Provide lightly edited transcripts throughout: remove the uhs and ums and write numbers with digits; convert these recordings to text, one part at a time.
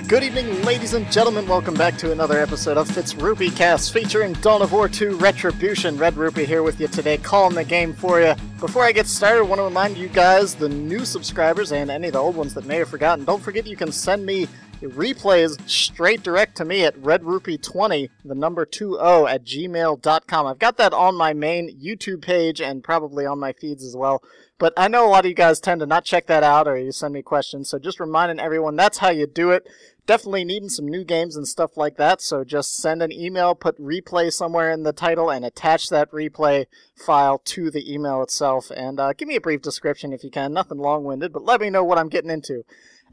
Good evening, ladies and gentlemen. Welcome back to another episode of FitzRupee Cast featuring DoW2 Retribution. Red-Rupee here with you today, calling the game for you. Before I get started, I want to remind you guys, the new subscribers and any of the old ones that may have forgotten, don't forget you can send me replays straight direct to me at Red-Rupee20, the number 20 at gmail.com. I've got that on my main YouTube page and probably on my feeds as well. But I know a lot of you guys tend to not check that out or you send me questions, so just reminding everyone that's how you do it. Definitely needing some new games and stuff like that, so just send an email, put replay somewhere in the title, and attach that replay file to the email itself. And give me a brief description if you can, nothing long-winded, but let me know what I'm getting into.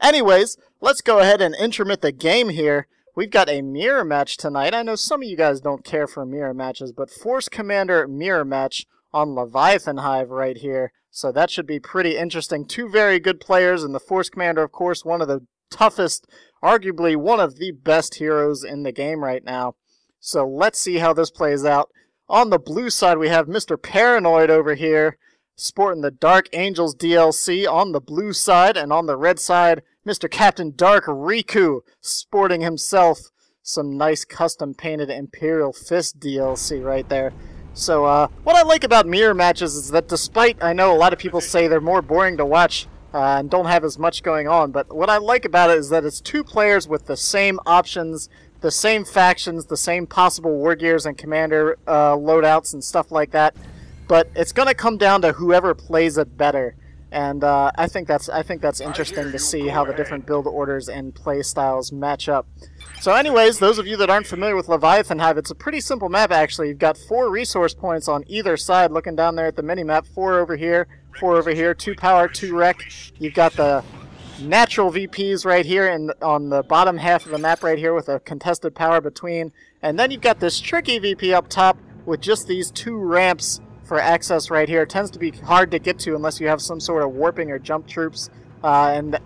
Anyways, let's go ahead and intermit the game here. We've got a mirror match tonight. I know some of you guys don't care for mirror matches, but Force Commander mirror match on Leviathan Hive right here. So that should be pretty interesting. Two very good players, and the Force Commander, of course, one of the toughest, arguably one of the best heroes in the game right now. So let's see how this plays out. On the blue side, we have Mr. Paranoid over here, sporting the Dark Angels DLC on the blue side, and on the red side, Mr. Captain Dark Riku, sporting himself some nice custom-painted Imperial Fist DLC right there. So, what I like about mirror matches is that despite, I know a lot of people say they're more boring to watch and don't have as much going on, but what I like about it is that it's two players with the same options, the same factions, the same possible war gears and commander loadouts and stuff like that, but it's going to come down to whoever plays it better. And I think that's interesting to see how the different build orders and play styles match up. So anyways, those of you that aren't familiar with Leviathan Hive, it's a pretty simple map actually. You've got 4 resource points on either side, looking down there at the mini-map. 4 over here, 4 over here, 2 power, 2 wreck. You've got the natural VPs right here and on the bottom half of the map right here with a contested power between. And then you've got this tricky VP up top with just these 2 ramps for access right here. It tends to be hard to get to unless you have some sort of warping or jump troops, and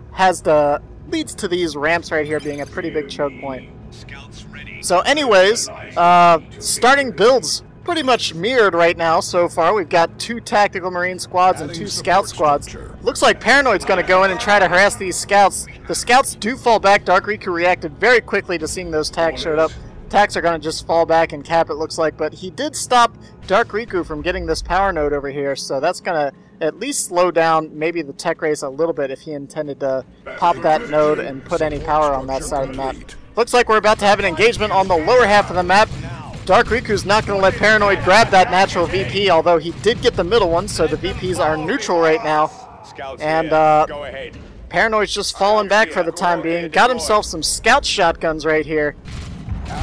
leads to these ramps right here being a pretty big choke point. So anyways, starting builds pretty much mirrored right now so far. We've got 2 tactical marine squads and 2 scout squads. Looks like Paranoid's going to go in and try to harass these scouts. The scouts do fall back. Dark Riku reacted very quickly to seeing those tags showed up. Tags are going to just fall back and cap, it looks like, but he did stop Dark Riku from getting this power node over here, so that's going to at least slow down maybe the tech race a little bit if he intended to pop that node and put any power on that side of the map. Looks like we're about to have an engagement on the lower half of the map. Dark Riku's not going to let Paranoid grab that natural VP, although he did get the middle one, so the VPs are neutral right now. And Paranoid's just falling back for the time being. Got himself some scout shotguns right here.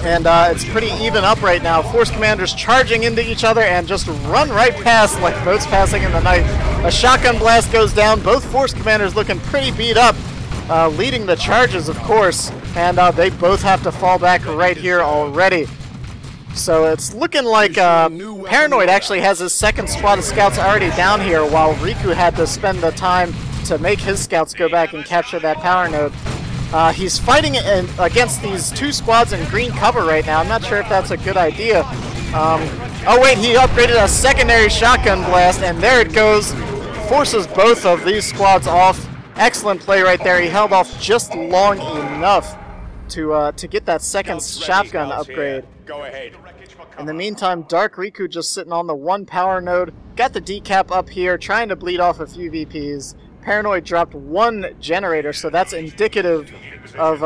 And it's pretty even up right now. Force Commanders charging into each other and just run right past like boats passing in the night. A shotgun blast goes down. Both Force Commanders looking pretty beat up, leading the charges, of course. And they both have to fall back right here already. So it's looking like Paranoid actually has his second squad of scouts already down here, while Riku had to spend the time to make his scouts go back and capture that power node. He's fighting against these 2 squads in green cover right now. I'm not sure if that's a good idea. Oh wait, he upgraded a secondary shotgun blast, and there it goes. Forces both of these squads off. Excellent play right there. He held off just long enough to get that second shotgun upgrade. In the meantime, Dark Riku just sitting on the 1 power node. Got the decap up here, trying to bleed off a few VPs. Paranoid dropped 1 generator, so that's indicative of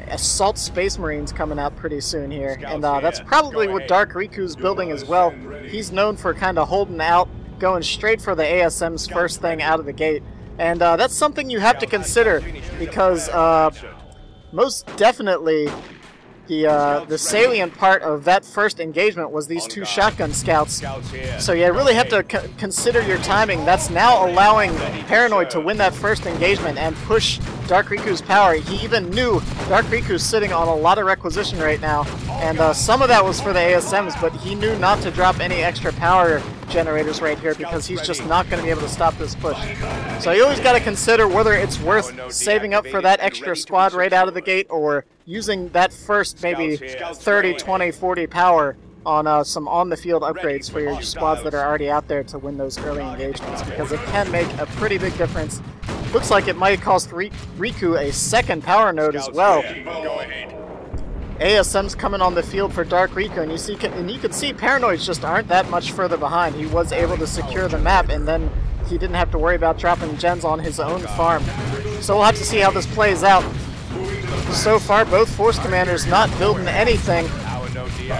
Assault Space Marines coming out pretty soon here. And that's probably what Dark Riku's building as well. He's known for kind of holding out, going straight for the ASMs first thing out of the gate. And that's something you have to consider, because most definitely the salient part of that first engagement was these 2 shotgun scouts. So you really have to consider your timing. That's now allowing Paranoid to win that first engagement and push Dark Riku's power. He even knew Dark Riku's sitting on a lot of requisition right now, and some of that was for the ASMs, but he knew not to drop any extra power generators right here because he's just not going to be able to stop this push. So you always got to consider whether it's worth saving up for that extra squad right out of the gate or using that first maybe 30, 20, 40 power on some on-the-field upgrades for your squads that are already out there to win those early engagements, because it can make a pretty big difference Looks like it might cost Riku a second power node as well. ASM's coming on the field for Dark Riku, and you can see Paranoids just aren't that much further behind. He was able to secure the map, and then he didn't have to worry about dropping gens on his own farm. So we'll have to see how this plays out. So far, both Force Commanders not building anything.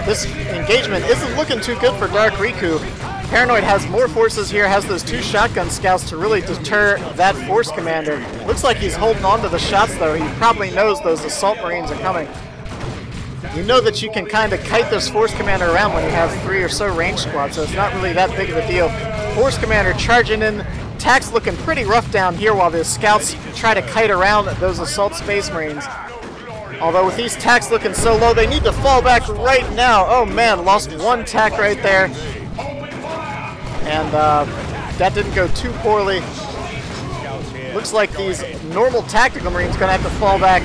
This engagement isn't looking too good for Dark Riku. Paranoid has more forces here, has those 2 shotgun scouts to really deter that Force Commander. Looks like he's holding on to the shots though. He probably knows those Assault Marines are coming. You know that you can kind of kite this Force Commander around when you have 3 or so range squads, so it's not really that big of a deal. Force Commander charging in. Tack's looking pretty rough down here while the scouts try to kite around those Assault Space Marines. Although with these tacks looking so low, they need to fall back right now. Oh man, lost 1 tack right there. And that didn't go too poorly. Looks like these normal tactical Marines are going to have to fall back.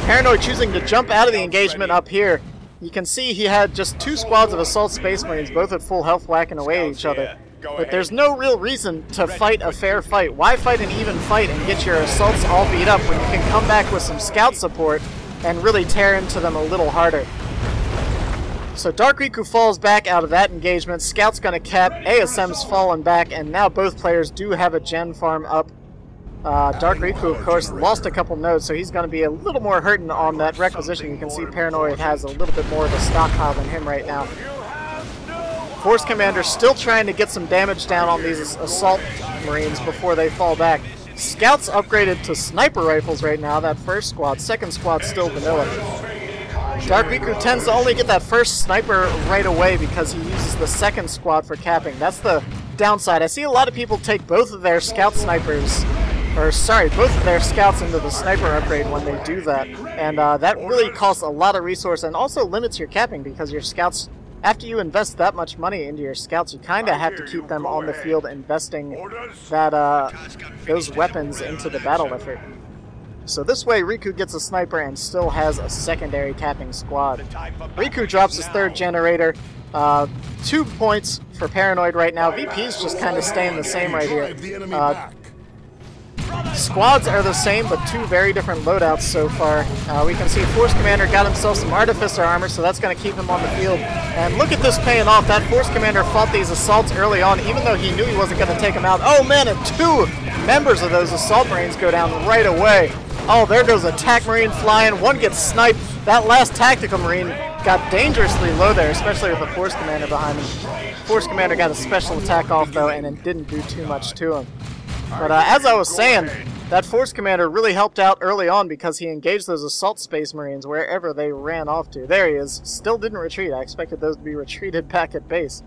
Paranoid choosing to jump out of the engagement up here. You can see he had just 2 squads of Assault Space Marines, both at full health, whacking away at each other. But there's no real reason to fight a fair fight. Why fight an even fight and get your assaults all beat up when you can come back with some scout support and really tear into them a little harder? So Dark Riku falls back out of that engagement. Scout's going to cap. ASM's fallen back, and now both players do have a gen farm up. Dark Riku, of course, lost a couple nodes, so he's going to be a little more hurting on that requisition. You can see Paranoid has a little bit more of a stockpile than him right now. Force Commander still trying to get some damage down on these Assault Marines before they fall back. Scouts upgraded to sniper rifles right now, that first squad. Second squad still vanilla. Dark Riku tends to only get that first sniper right away because he uses the second squad for capping. That's the downside. I see a lot of people take both of their scout snipers, both of their scouts into the sniper upgrade when they do that. And that really costs a lot of resource and also limits your capping because your scouts, after you invest that much money into your scouts, you kind of have to keep them on the field investing those weapons into the battle effort. So this way Riku gets a sniper and still has a secondary capping squad. Riku drops his 3rd generator. 2 points for Paranoid right now. VP's just kind of staying the same right here. Squads are the same, but 2 very different loadouts so far. We can see Force Commander got himself some Artificer armor, so that's going to keep him on the field. And look at this paying off. That Force Commander fought these assaults early on, even though he knew he wasn't going to take them out. Oh man, and 2 members of those Assault Marines go down right away. Oh, there goes a Tac Marine flying. 1 gets sniped. That last Tactical Marine got dangerously low there, especially with the Force Commander behind him. Force Commander got a special attack off, though, and it didn't do too much to him. But as I was saying, that Force Commander really helped out early on because he engaged those Assault Space Marines wherever they ran off to. There he is. Still didn't retreat. I expected those to be retreated back at base.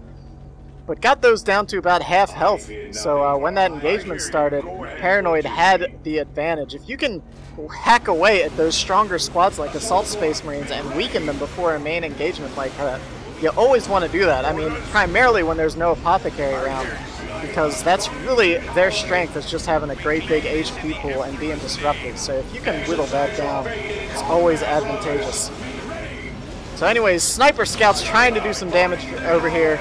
But got those down to about half health. So when that engagement started, Paranoid had the advantage. If you can hack away at those stronger squads like Assault Space Marines and weaken them before a main engagement like that, you always want to do that. I mean, primarily when there's no Apothecary around, because that's really their strength, is just having a great big HP pool and being disruptive. So if you can whittle that down, it's always advantageous. So anyways, Sniper Scouts trying to do some damage over here.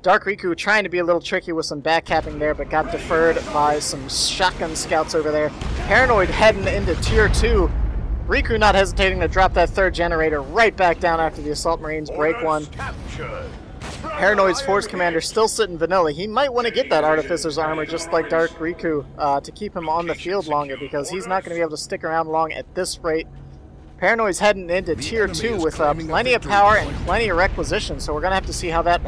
Dark Riku trying to be a little tricky with some backcapping there, but got deferred by some shotgun scouts over there. Paranoid heading into Tier 2. Riku not hesitating to drop that 3rd generator right back down after the Assault Marines break 1. Paranoid's Force Commander still sitting vanilla. He might want to get that Artificer's armor just like Dark Riku to keep him on the field longer, because he's not going to be able to stick around long at this rate. Paranoid's heading into Tier 2 with plenty of power and plenty of requisition, so we're going to have to see how that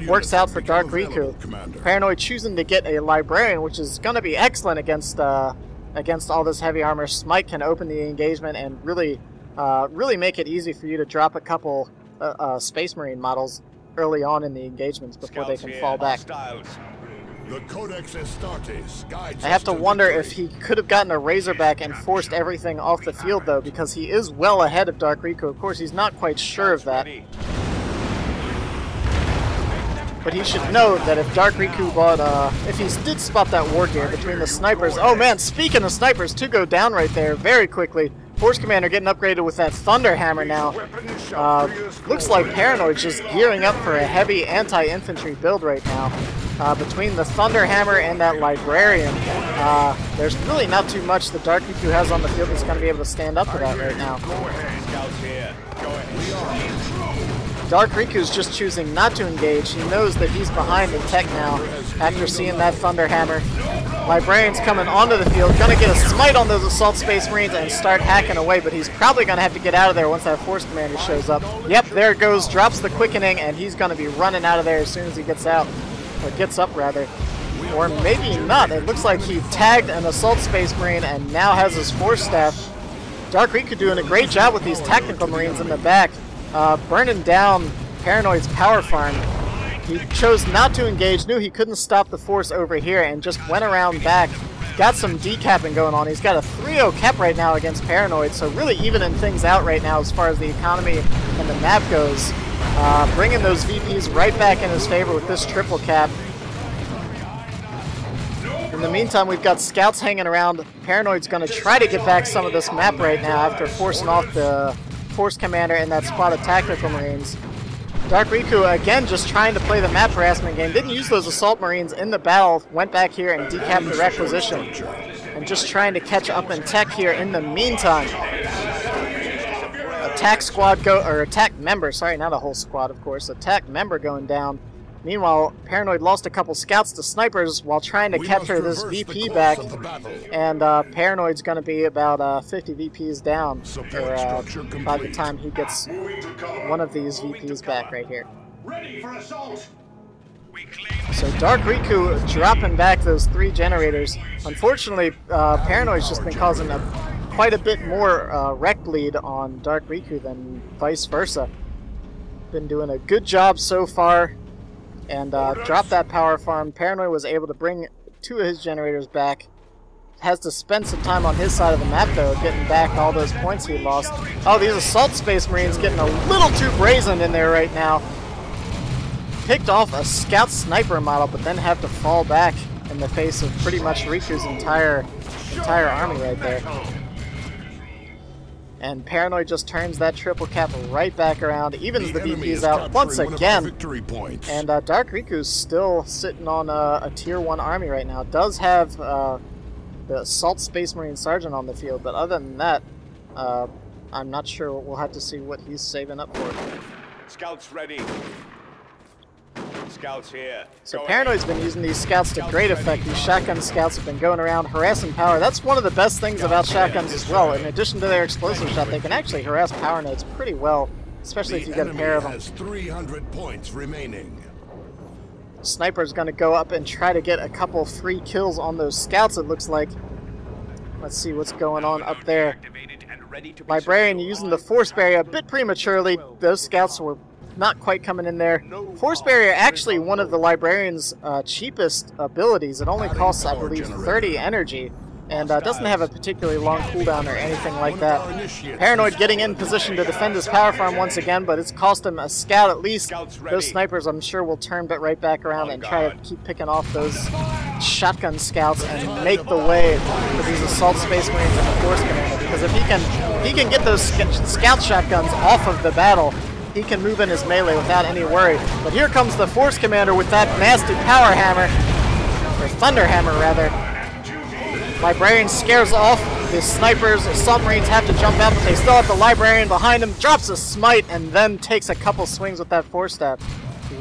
works out for Dark Riku. Paranoid choosing to get a Librarian, which is going to be excellent against all this heavy armor. Smite can open the engagement and really make it easy for you to drop a couple Space Marine models early on in the engagements before they can fall back. I have to wonder if he could have gotten a Razorback and forced everything off the field, though, because he is well ahead of Dark Riku. Of course, he's not quite sure of that. But he should know that if Dark Riku bought, if he did spot that War Gear between the snipers. Oh man, speaking of snipers, 2 go down right there very quickly. Force Commander getting upgraded with that Thunder Hammer now. Looks like Paranoid's just gearing up for a heavy anti-infantry build right now. Between the Thunder Hammer and that Librarian, there's really not too much the Dark Riku has on the field that's going to be able to stand up to that right now. Dark Riku's just choosing not to engage. He knows that he's behind in tech now after seeing that Thunder Hammer. Librarian's coming onto the field, gonna get a smite on those Assault Space Marines and start hacking away, but he's probably gonna have to get out of there once that Force Commander shows up. Yep, there it goes, drops the quickening, and he's gonna be running out of there as soon as he gets out, or gets up rather. Or maybe not, it looks like he tagged an Assault Space Marine and now has his Force Staff. Dark Riku doing a great job with these Tactical Marines in the back, burning down Paranoid's power farm. He chose not to engage, knew he couldn't stop the force over here, and just went around back. Got some decapping going on. He's got a 3-0 cap right now against Paranoid, so really evening things out right now as far as the economy and the map goes. Bringing those VPs right back in his favor with this triple cap. In the meantime, we've got scouts hanging around. Paranoid's going to try to get back some of this map right now after forcing off the Force Commander and that squad of Tactical Marines. Dark Riku, again, just trying to play the map harassment game. Didn't use those Assault Marines in the battle. Went back here and decapped the requisition. And just trying to catch up in tech here in the meantime. Attack squad or attack member, sorry, not a whole squad, of course. Attack member going down. Meanwhile, Paranoid lost a couple scouts to snipers while trying to capture this VP back, and Paranoid's going to be about 50 VPs down by the time he gets one of these VPs back right here. So Dark Riku dropping back those 3 generators. Unfortunately, Paranoid's just been causing quite a bit more wreck bleed on Dark Riku than vice versa. Been doing a good job so far. And drop that power farm. Paranoid was able to bring 2 of his generators back. Has to spend some time on his side of the map, though, getting back all those points he lost. Oh, these Assault Space Marines getting a little too brazen in there right now. Picked off a Scout Sniper model, but then have to fall back in the face of pretty much Riku's entire army right there. And Paranoid just turns that triple cap right back around, evens the VPs out once again. And Dark Riku's still sitting on a tier 1 army right now. Does have the Assault Space Marine Sergeant on the field, but other than that, I'm not sure. We'll have to see what he's saving up for. Scouts ready. Scouts here. So Paranoid's been using these scouts to great effect. These shotgun scouts have been going around harassing power. That's one of the best things about shotguns as well. In addition to their explosive shot, they can actually harass power nodes pretty well, especially if you get a pair of them. 300 points remaining. Sniper's going to go up and try to get a couple free kills on those scouts, it looks like. Let's see what's going on up there. Librarian using the Force Barrier a bit prematurely. Those scouts were not quite coming in there. Force Barrier actually one of the Librarian's cheapest abilities. It only costs, I believe, 30 energy, and doesn't have a particularly long cooldown or anything like that. Paranoid getting in position to defend his power farm once again, but it's cost him a scout at least. Those snipers, I'm sure, will turn right back around and try to keep picking off those shotgun scouts and make the way for these Assault Space Marines and the Force Commander. Because if he can get those scout shotguns off of the battle, he can move in his melee without any worry. But here comes the Force Commander with that nasty power hammer, or Thunder Hammer rather. Librarian scares off the snipers. The submarines have to jump out, but they still have the Librarian behind him. Drops a smite and then takes a couple swings with that Force Staff.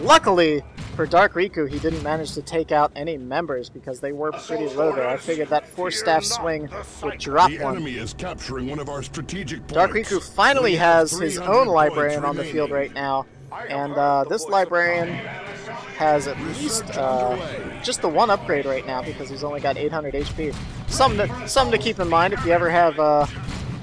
Luckily for Dark Riku, he didn't manage to take out any members because they were pretty low there. I figured that Force Staff swing would drop one. Enemy is capturing one of our strategic points. Dark Riku finally has his own Librarian on the field right now, and this Librarian has at least just the 1 upgrade right now because he's only got 800 HP. Something to keep in mind if you ever have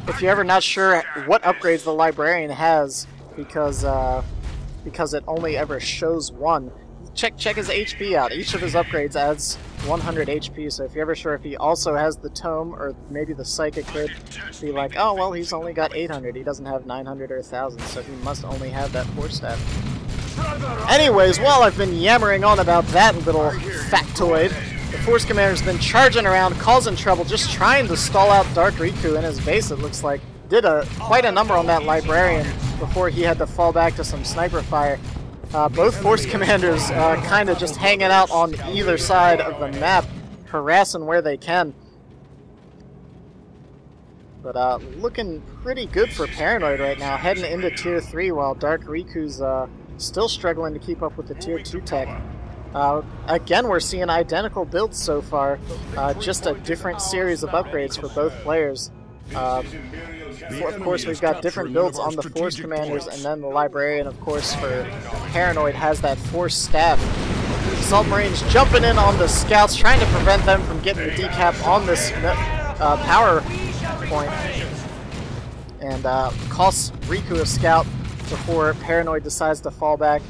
if you're ever not sure what upgrades the Librarian has because it only ever shows 1. Check his HP out. Each of his upgrades adds 100 HP, so if you're ever sure if he also has the Tome or maybe the Psychic Grid, be like, oh, well, he's only got 800. He doesn't have 900 or 1,000, so he must only have that Force Staff. Anyways, while I've been yammering on about that little factoid, the Force Commander's been charging around, causing trouble, just trying to stall out Dark Riku in his base, it looks like. Did quite a number on that Librarian before he had to fall back to some sniper fire. Both force commanders kind of just hanging out on either side of the map, harassing where they can. But looking pretty good for Paranoid right now, heading into Tier 3 while Dark Riku's still struggling to keep up with the Tier 2 tech. Again, we're seeing identical builds so far, just a different series of upgrades for both players. Of course, we've got different builds on the Force Commanders, and then the Librarian, of course, for Paranoid has that Force Staff. Assault Marines jumping in on the Scouts, trying to prevent them from getting the decap on this power point, and costs Riku a Scout before Paranoid decides to fall back.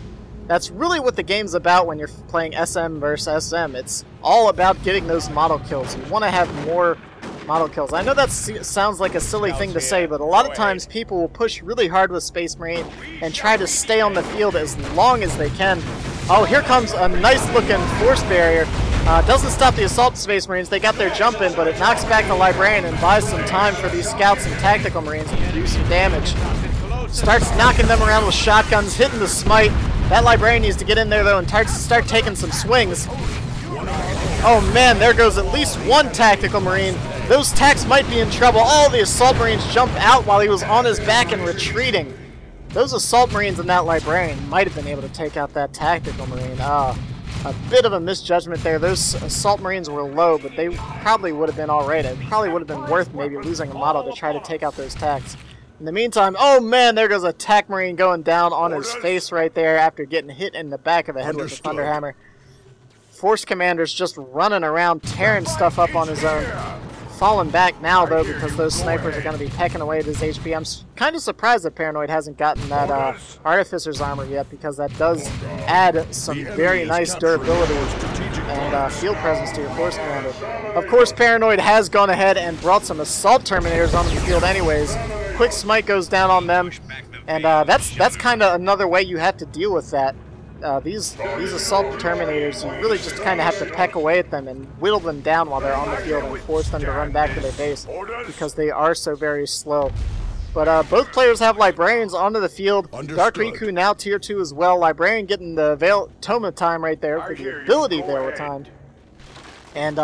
That's really what the game's about when you're playing SM versus SM. It's all about getting those model kills. You want to have more model kills. I know that sounds like a silly thing to say, but a lot of times people will push really hard with Space Marine and try to stay on the field as long as they can. Oh, here comes a nice looking force barrier. Doesn't stop the Assault Space Marines. They got their jump in, but it knocks back the Librarian and buys some time for these Scouts and Tactical Marines to do some damage. Starts knocking them around with shotguns, hitting the smite. That Librarian needs to get in there, though, and start taking some swings. Oh, man, there goes at least one Tactical Marine. Those Tacs might be in trouble. All the Assault Marines jump out while he was on his back and retreating. Those Assault Marines and that Librarian might have been able to take out that Tactical Marine. A bit of a misjudgment there. Those Assault Marines were low, but they probably would have been alright. It probably would have been worth maybe losing a model to try to take out those Tacs. In the meantime, oh man, there goes a Tac Marine going down on his face right there after getting hit in the back of the head with the Thunderhammer. Force Commander's just running around, tearing stuff up on his own. Falling back now, though, because those snipers are going to be pecking away at his HP. I'm kind of surprised that Paranoid hasn't gotten that Artificer's Armor yet, because that does add some very nice durability and field presence to your Force Commander. Of course, Paranoid has gone ahead and brought some Assault Terminators onto the field anyways. Quick Smite goes down on them, and that's kind of another way you have to deal with that. These Assault Terminators, you really just kind of have to peck away at them and whittle them down while they're on the field and force them to run back to their base because they are so very slow. But both players have Librarians onto the field. Dark Riku now Tier 2 as well. Librarian getting the Toma time right there for the ability Veil time. And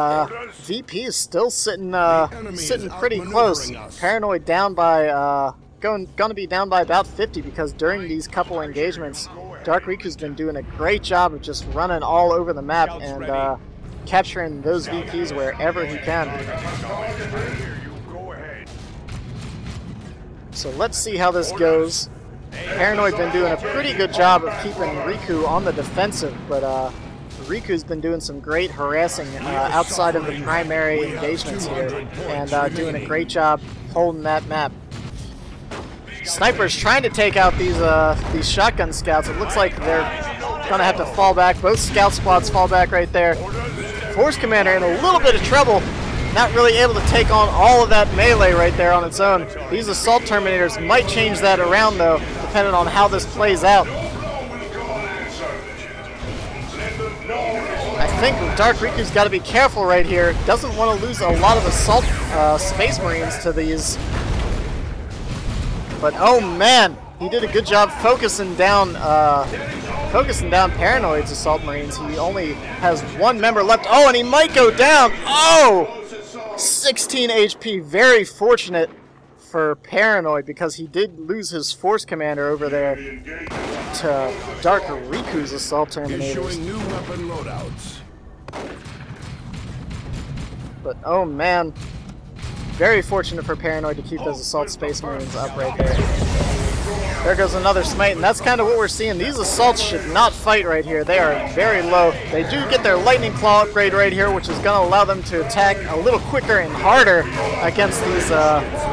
VP is still sitting pretty close. Paranoid down by gonna be down by about 50 because during these couple engagements, Dark Riku's been doing a great job of just running all over the map and capturing those VPs wherever he can. So let's see how this goes. Paranoid been doing a pretty good job of keeping Riku on the defensive, but Riku's been doing some great harassing outside of the primary engagements here, and doing a great job holding that map. Sniper's trying to take out these shotgun scouts. It looks like they're gonna have to fall back. Both scout squads fall back right there. Force Commander in a little bit of trouble. Not really able to take on all of that melee right there on its own. These Assault Terminators might change that around though, depending on how this plays out. I think Dark Riku's got to be careful right here. Doesn't want to lose a lot of Assault Space Marines to these. But oh man, he did a good job focusing down Paranoid's Assault Marines. He only has one member left. Oh, and he might go down. Oh, 16 HP. Very fortunate for Paranoid because he did lose his Force Commander over there to Dark Riku's Assault Terminators. New weapon loadouts. But oh man, very fortunate for Paranoid to keep those Assault Space Marines up right there. There goes another smite, and that's kind of what we're seeing. These Assaults should not fight right here. They are very low. They do get their Lightning Claw upgrade right here, which is going to allow them to attack a little quicker and harder against these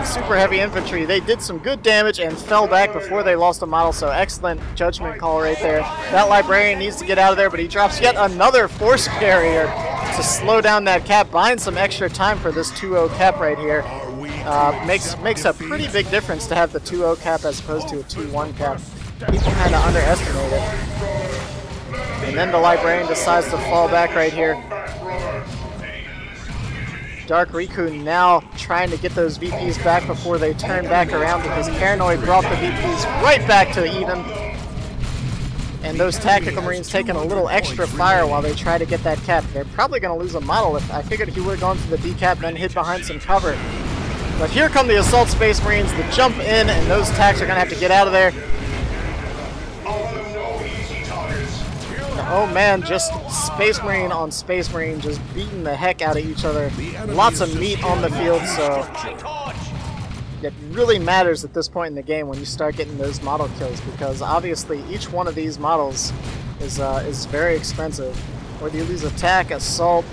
super heavy infantry. They did some good damage and fell back before they lost a model, so excellent judgment call right there. That Librarian needs to get out of there, but he drops yet another Force Barrier to slow down that cap, buying some extra time for this 2-0 cap right here. Makes a pretty big difference to have the 2-0 cap as opposed to a 2-1 cap. People kind of underestimate it. And then the Librarian decides to fall back right here. Dark Riku now trying to get those VPs back before they turn back around because Paranoid brought the VPs right back to even. And those tactical marines taking a little extra fire while they try to get that cap. They're probably going to lose a model. If I figured he would have gone for the decap and then hid behind some cover. But here come the assault space marines, the jump in, and those attacks are going to have to get out of there. Oh man, just Space Marine on Space Marine just beating the heck out of each other. Lots of meat on the field, so it really matters at this point in the game when you start getting those model kills, because obviously each one of these models is very expensive. Whether you lose attack, assault,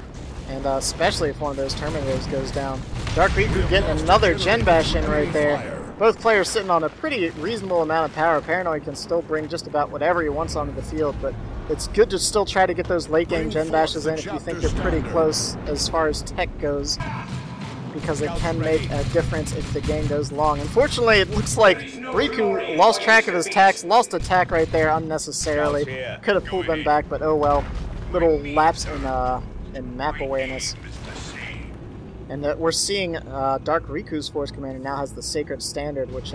and especially if one of those Terminators goes down. Dark Riku getting another Gen Bash in right there. Both players sitting on a pretty reasonable amount of power. Paranoid can still bring just about whatever he wants onto the field, but it's good to still try to get those late game Gen Bashes in if you think you're pretty close as far as tech goes, because it can make a difference if the game goes long. Unfortunately, it looks like Riku lost track of his attacks, lost attack right there unnecessarily. Could have pulled them back, but oh well. Little lapse in map awareness. And we're seeing Dark Riku's Force Commander now has the Sacred Standard, which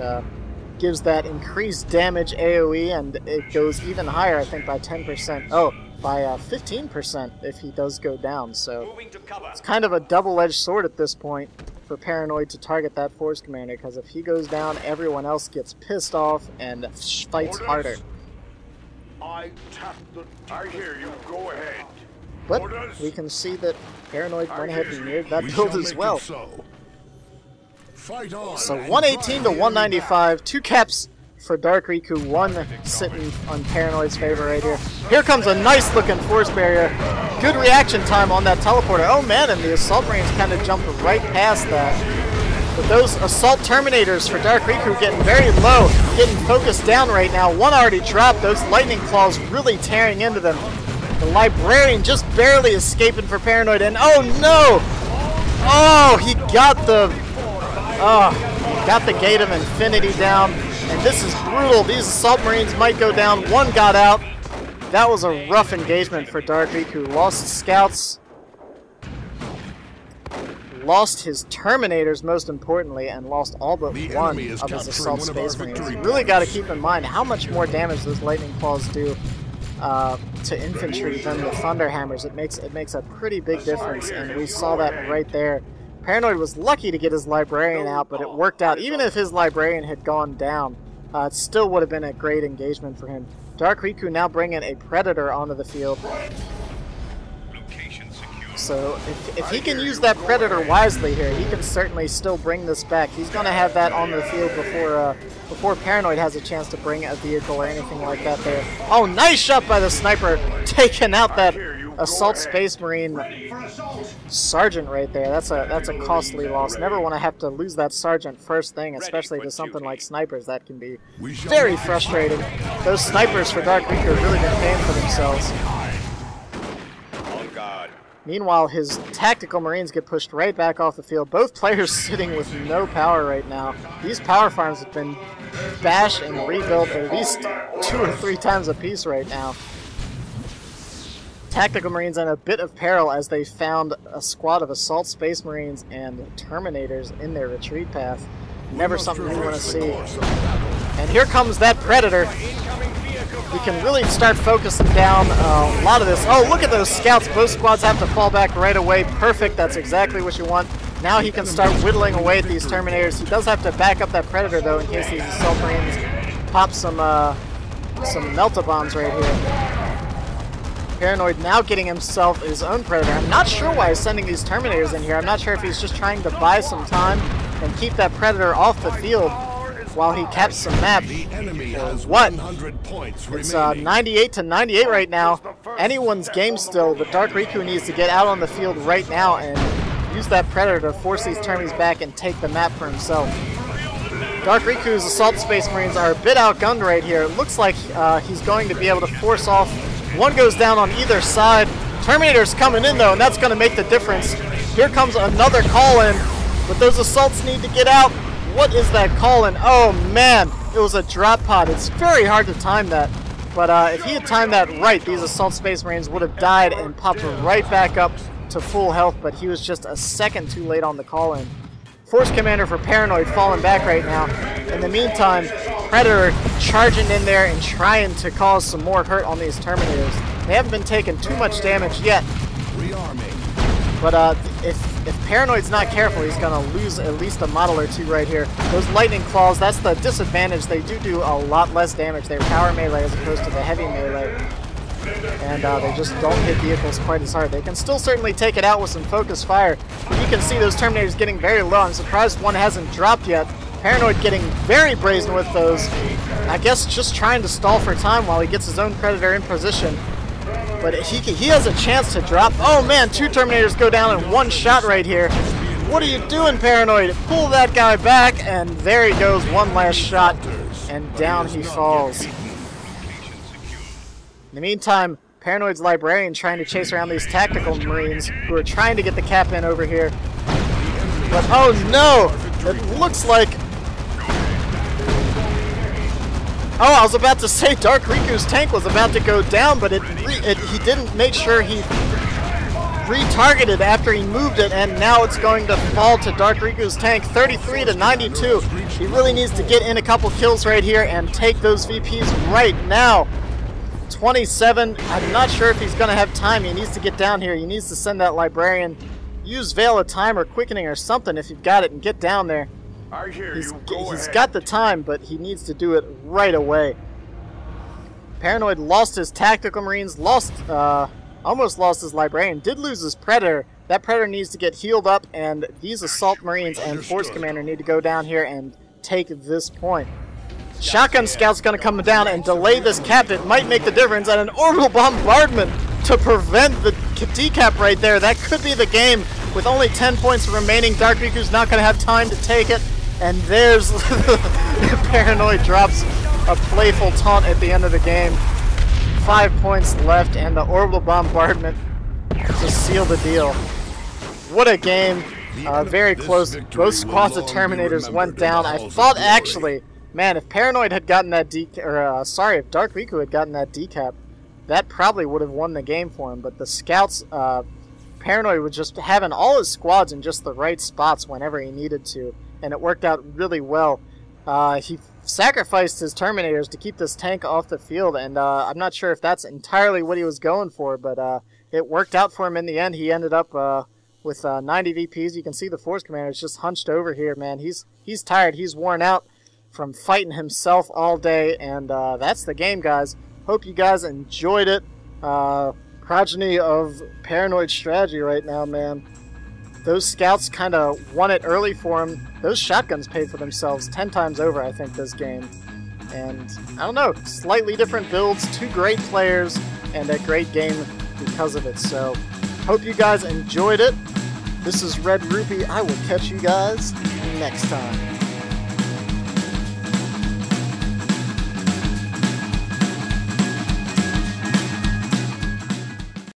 gives that increased damage AoE, and it goes even higher, I think, by 10%. Oh, by 15% if he does go down. So it's kind of a double-edged sword at this point for Paranoid to target that Force Commander, because if he goes down, everyone else gets pissed off and fights harder. I hear you. Go ahead. But we can see that Paranoid went ahead and mirrored that build as well. So 118 to 195, 2 caps for Dark Riku, 1 sitting on Paranoid's favor right here. Here comes a nice looking force barrier. Good reaction time on that teleporter. Oh man, and the assault marines kind of jumped right past that. But those assault Terminators for Dark Riku getting very low, getting focused down right now. One already dropped. Those lightning claws really tearing into them. The Librarian just barely escaping for Paranoid, and oh no! Oh, he got the Gate of Infinity down, and this is brutal. These Assault Marines might go down. One got out. That was a rough engagement for Dark Riku. Lost scouts, lost his Terminators most importantly, and lost all but one of his Assault Space Marines. You really got to keep in mind how much more damage those Lightning Claws do to infantry than the Thunder Hammers. It makes a pretty big difference, and we saw that right there. Paranoid was lucky to get his Librarian out, but it worked out. Even if his Librarian had gone down, it still would have been a great engagement for him. Dark Riku now bringing a Predator onto the field. So if he can use that Predator wisely here, he can certainly still bring this back. He's going to have that on the field before Paranoid has a chance to bring a vehicle or anything like that there. Oh, nice shot by the sniper, taking out that Assault Space Marine Sergeant right there. That's a costly loss. Never want to have to lose that Sergeant first thing, especially to something like snipers. That can be very frustrating. Those snipers for Dark Riku have really been paying for themselves. Meanwhile, his tactical marines get pushed right back off the field. Both players sitting with no power right now. These power farms have been bashed and rebuilt at least 2 or 3 times a piece right now. Tactical marines in a bit of peril as they found a squad of assault space marines and Terminators in their retreat path. Never something you want to see. And here comes that Predator. We can really start focusing down a lot of this. Oh, look at those scouts. Both squads have to fall back right away. Perfect. That's exactly what you want. Now he can start whittling away at these Terminators. He does have to back up that Predator, though, in case these assault marines pop some melt-a-bombs right here. Paranoid now getting himself his own Predator. I'm not sure why he's sending these Terminators in here. I'm not sure if he's just trying to buy some time and keep that Predator off the field while he caps some map. What? It's 98 to 98 right now. Anyone's game still, but Dark Riku needs to get out on the field right now and use that Predator to force these Termies back and take the map for himself. Dark Riku's Assault Space Marines are a bit outgunned right here. It looks like he's going to be able to force off. One goes down on either side. Terminator's coming in though, and that's going to make the difference. Here comes another call-in, but those assaults need to get out. What is that call-in? Oh man, it was a drop pod. It's very hard to time that, but if he had timed that right, these Assault Space Marines would have died and popped right back up to full health, but he was just a second too late on the call-in. Force Commander for Paranoid falling back right now. In the meantime, Predator charging in there and trying to cause some more hurt on these Terminators. They haven't been taking too much damage yet. But if Paranoid's not careful, he's going to lose at least a model or two right here. Those Lightning Claws, that's the disadvantage. They do a lot less damage. They're power melee as opposed to the heavy melee. And they just don't hit vehicles quite as hard. They can still certainly take it out with some focus fire. You can see those Terminators getting very low. I'm surprised one hasn't dropped yet. Paranoid getting very brazen with those. I guess just trying to stall for time while he gets his own Predator in position. But he has a chance to drop. Oh man, 2 Terminators go down in one shot right here. What are you doing, Paranoid? Pull that guy back, and there he goes, one last shot, and down he falls. In the meantime, Paranoid's Librarian trying to chase around these tactical Marines who are trying to get the cap in over here. But oh no! It looks like... Oh, I was about to say Dark Riku's tank was about to go down, but he didn't make sure he retargeted after he moved it, and now it's going to fall to Dark Riku's tank, 33 to 92. He really needs to get in a couple kills right here and take those VPs right now. 27, I'm not sure if he's going to have time. He needs to get down here. He needs to send that Librarian. Use Veil of Time or Quickening or something if you've got it and get down there. He's got the time, but he needs to do it right away. Paranoid lost his Tactical Marines, almost lost his Librarian, did lose his Predator. That Predator needs to get healed up, and these Assault Marines and Force Commander need to go down here and take this point. Shotgun Scout's going to come down and delay this cap. It might make the difference, and an Orbital Bombardment to prevent the decap right there. That could be the game. With only 10 points remaining, Dark Riku's not going to have time to take it. And there's Paranoid drops a playful taunt at the end of the game. 5 points left, and the Orbital Bombardment to seal the deal. What a game. Very close. Both squads of Terminators went down. I thought actually, man, if Paranoid had gotten that if Dark Riku had gotten that decap, that probably would have won the game for him. But the Scouts, Paranoid was just having all his squads in just the right spots whenever he needed to, and it worked out really well. He sacrificed his Terminators to keep this tank off the field, and I'm not sure if that's entirely what he was going for, but it worked out for him in the end. He ended up with 90 VPs. You can see the Force Commander is just hunched over here, man. He's tired. He's worn out from fighting himself all day, and that's the game, guys. Hope you guys enjoyed it. Progeny of Paranoid strategy right now, man. Those Scouts kind of won it early for him. Those shotguns paid for themselves 10 times over, I think, this game. And, I don't know, slightly different builds, 2 great players, and a great game because of it. So, hope you guys enjoyed it. This is Red-Rupee. I will catch you guys next time.